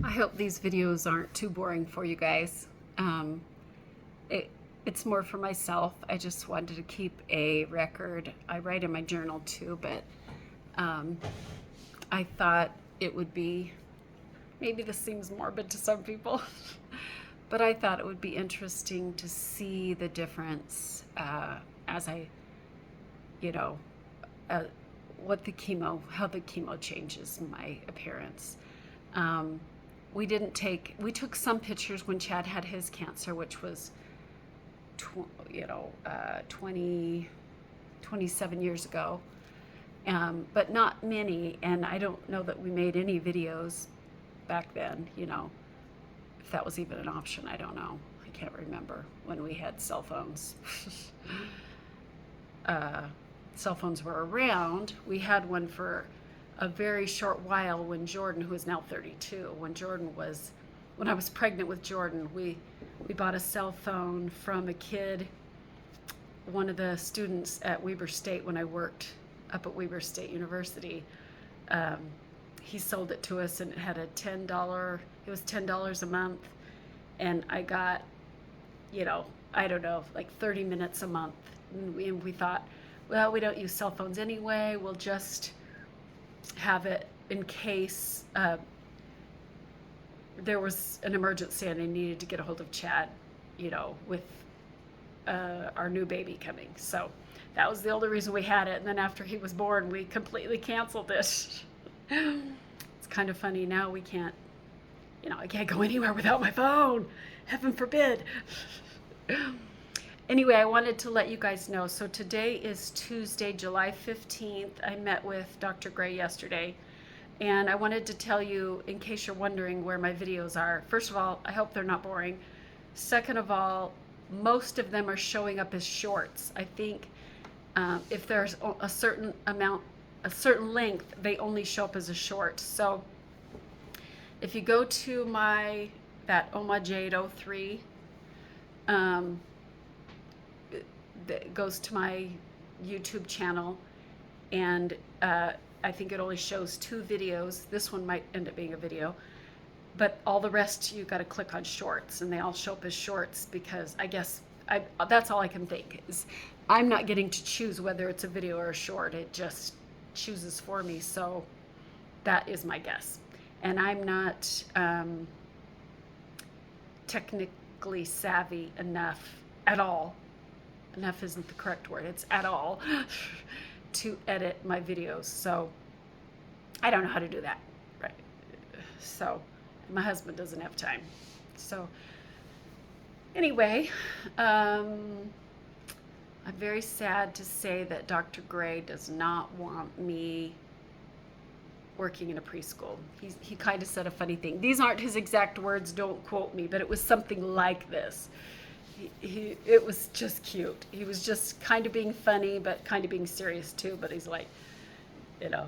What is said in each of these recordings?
I hope these videos aren't too boring for you guys. Um, it, it's more for myself. I just wanted to keep a record. I write in my journal too, but um, I thought it would be, maybe this seems morbid to some people, but I thought it would be interesting to see the difference as I, you know, uh, how the chemo changes my appearance. Um, we took some pictures when Chad had his cancer, which was, 27 years ago, but not many. And I don't know that we made any videos back then, if that was even an option. I don't know. I can't remember when we had cell phones. uh, Cell phones were around. We had one for a very short while when Jordan, who is now 32, when I was pregnant with Jordan, we bought a cell phone from a kid, one of the students at Weber State when I worked up at Weber State University. Um, he sold it to us, and it had it was $10 a month, and I got, I don't know, like 30 minutes a month. And we thought, well, we don't use cell phones anyway. We'll just have it in case there was an emergency and I needed to get a hold of Chad, with our new baby coming. So that was the only reason we had it. And then after he was born, we completely canceled it. It's kind of funny now. We can't, I can't go anywhere without my phone. Heaven forbid. Anyway, I wanted to let you guys know. So today is Tuesday, July 15th. I met with Dr. Gray yesterday, and I wanted to tell you, in case you're wondering where my videos are. First of all, I hope they're not boring. Second of all, most of them are showing up as shorts. I think if there's a certain length, they only show up as a short. So if you go to that Oma Jade 03, that goes to my YouTube channel, and I think it only shows 2 videos. This one might end up being a video, but all the rest you got to click on shorts, and they all show up as shorts because I guess that's all I can think is I'm not getting to choose whether it's a video or a short. It just chooses for me. So that is my guess, and I'm not technically savvy enough at all. Enough isn't the correct word. It's at all to edit my videos. So I don't know how to do that. Right. So my husband doesn't have time. So anyway, I'm very sad to say that Dr. Gray does not want me working in a preschool. He kind of said a funny thing. These aren't his exact words, don't quote me, but it was something like this. It was just cute. He was just kind of being funny, but kind of being serious too. But he's like, a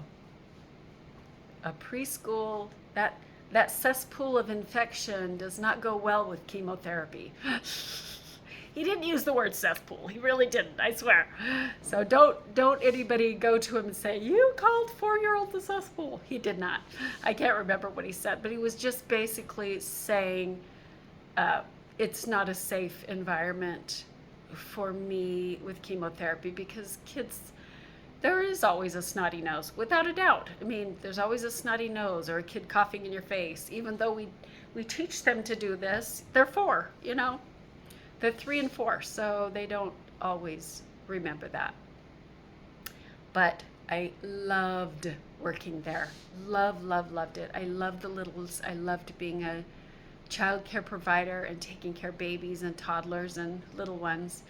preschool, that cesspool of infection does not go well with chemotherapy. He didn't use the word cesspool. He really didn't, I swear. So don't anybody go to him and say, you called 4-year-old the cesspool. He did not. I can't remember what he said, but he was just basically saying, it's not a safe environment for me with chemotherapy because kids, there is always a snotty nose, without a doubt. I mean, there's always a snotty nose or a kid coughing in your face. Even though we teach them to do this, they're 4, They're 3 and 4, so they don't always remember that. But I loved working there. Loved it. I loved the littles. I loved being a child care provider and taking care of babies and toddlers and little ones.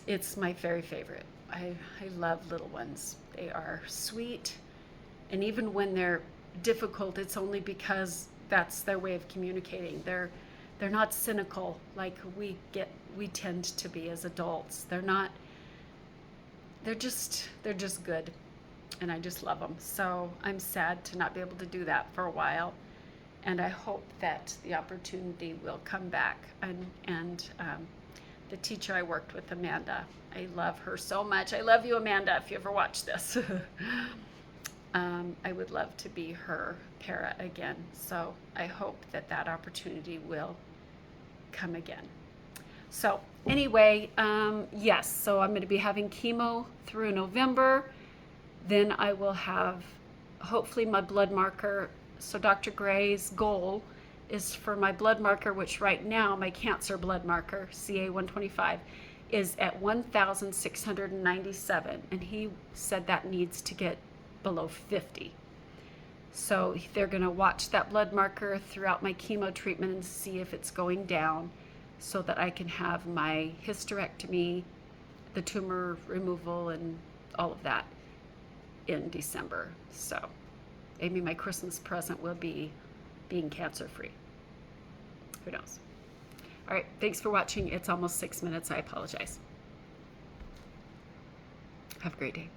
It's my very favorite. I love little ones. They are sweet, and even when they're difficult, it's only because that's their way of communicating. They're not cynical like we tend to be as adults. They're just good, and I just love them. So I'm sad to not be able to do that for a while. And I hope that the opportunity will come back. And the teacher I worked with, Amanda, I love her so much. I love you, Amanda, if you ever watch this. I would love to be her para again. So I hope that that opportunity will come again. So anyway, yes, so I'm going to be having chemo through November. Then I will have hopefully my blood marker. So Dr. Gray's goal is for my blood marker, which right now my cancer blood marker, CA125, is at 1,697. And he said that needs to get below 50. So they're going to watch that blood marker throughout my chemo treatment and see if it's going down so that I can have my hysterectomy, the tumor removal, and all of that in December. So maybe my Christmas present will be being cancer free. Who knows? All right, thanks for watching. It's almost 6 minutes. I apologize. Have a great day.